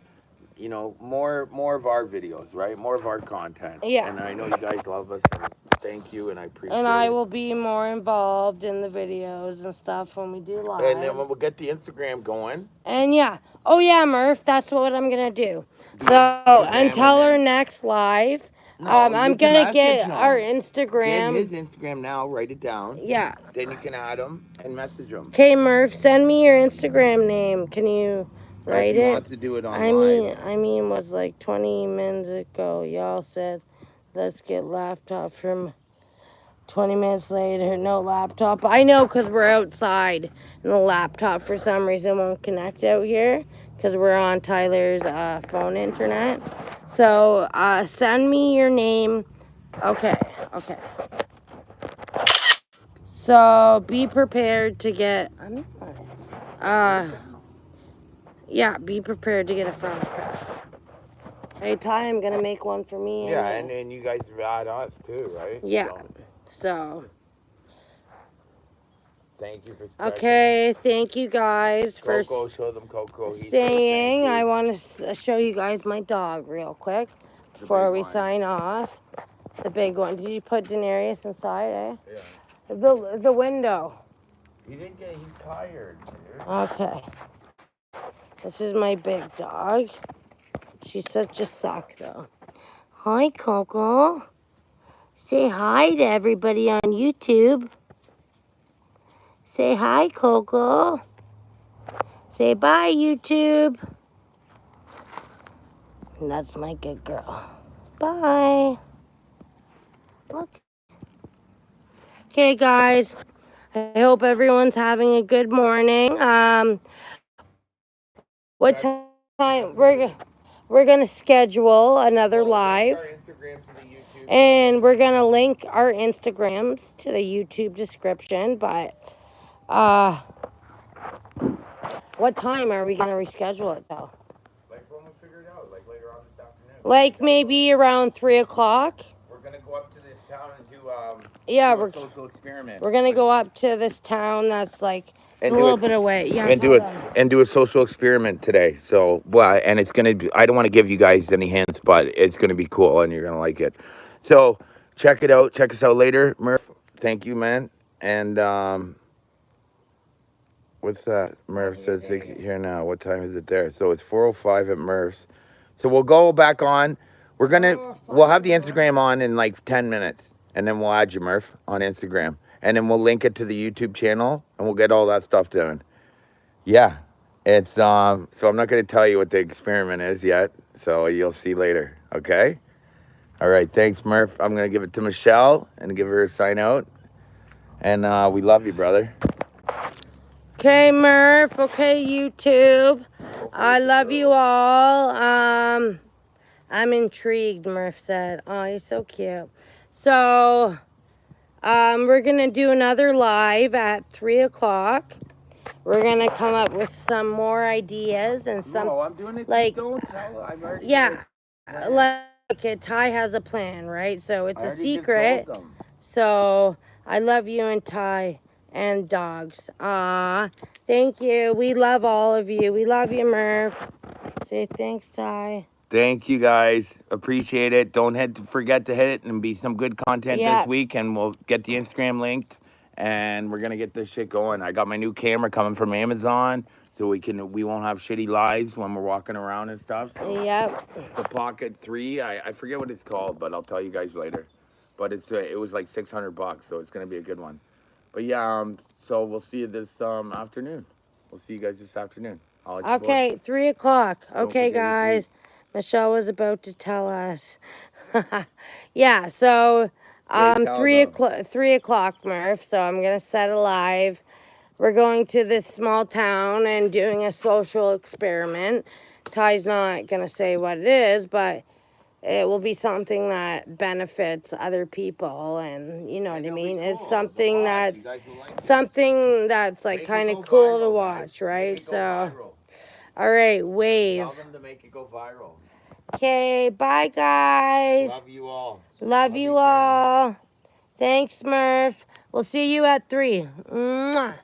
More of our videos, right? More of our content. Yeah. And I know you guys love us. And thank you, and I appreciate it. And I will be more involved in the videos and stuff when we do live. And then we'll get the Instagram going. And yeah. Oh yeah, Murph, that's what I'm gonna do. So until our next live, I'm gonna get our Instagram. Get his Instagram now. Write it down. Yeah. Then you can add him and message him. Okay, Murph, send me your Instagram name. Can you write if he it? wants to do it online. I mean, was like 20 minutes ago. Y'all said, let's get laptop from 20 minutes later, no laptop. I know because we're outside and the laptop for some reason won't connect out here because we're on Tyler's phone internet. So send me your name. Okay. So be prepared to get. Yeah, be prepared to get a friend request. Hey Ty, I'm gonna make one for me. Yeah, and then you guys add us too, right? Yeah. So. Thank you for stretching. Okay, thank you guys for Coco, show them Coco. He says staying. thank you. I want to show you guys my dog real quick before we sign off. The big one. Did you put Daenerys inside, eh? Yeah. The window. He's tired, dude. Okay. This is my big dog. She's such a sock, though. Hi, Coco. Say hi to everybody on YouTube. Say hi, Coco. Say bye, YouTube. And that's my good girl. Bye. Look. Okay, guys. I hope everyone's having a good morning. What time we're gonna schedule another live, and we're gonna link our Instagrams to the YouTube description. But what time are we gonna reschedule it though? Like when we figure it out, like later on this afternoon. Like maybe around 3 o'clock. We're gonna go up to this town and do we're a social experiment. We're gonna go up to this town that's like a little bit away. Yeah, and do a social experiment today. So and it's gonna be. I don't want to give you guys any hints, but it's gonna be cool and you're gonna like it. So check it out. Check us out later, Murph. Thank you, man. And what's that? Murph says here now. What time is it there? So it's 4:05 at Murph's. So we'll go back on. We'll have the Instagram on in like 10 minutes, and then we'll add you, Murph, on Instagram, and then we'll link it to the YouTube channel, and we'll get all that stuff done. Yeah, it's so I'm not going to tell you what the experiment is yet, so you'll see later. Okay. All right. Thanks, Murph. I'm going to give it to Michelle and give her a sign out, and we love you, brother. Okay, Murph. Okay, YouTube. I love you all. I'm intrigued, Murph said. Oh, you're so cute. So, we're going to do another live at 3 o'clock. We're going to come up with some more ideas and some... No, I'm doing it. Like, don't tell. I've already... Yeah. Like, Ty has a plan, right? So, it's a secret. So, I love you and Ty and dogs. Thank you. We love all of you. We love you, Murph. Say thanks, Ty. Thank you, guys. Appreciate it. Don't forget to hit it and be some good content this week, and we'll get the Instagram linked, and we're gonna get this shit going. I got my new camera coming from Amazon, so we won't have shitty lives when we're walking around and stuff. So Yep. The Pocket 3, I forget what it's called, but I'll tell you guys later. But it was like $600, so it's gonna be a good one. But yeah, so we'll see you this afternoon. We'll see you guys this afternoon. Okay, 3 o'clock. Okay, guys. Michelle was about to tell us. Yeah, so 3 o'clock, Murph. So I'm gonna set a live. We're going to this small town and doing a social experiment. Ty's not gonna say what it is, but it will be something that benefits other people, and you know what I mean. It's something that's like kind of cool to watch, right? So, all right, wave. Tell them to make it go viral. Okay, bye guys. Love you all. Love you all. Thanks, Murph. We'll see you at 3. Mwah.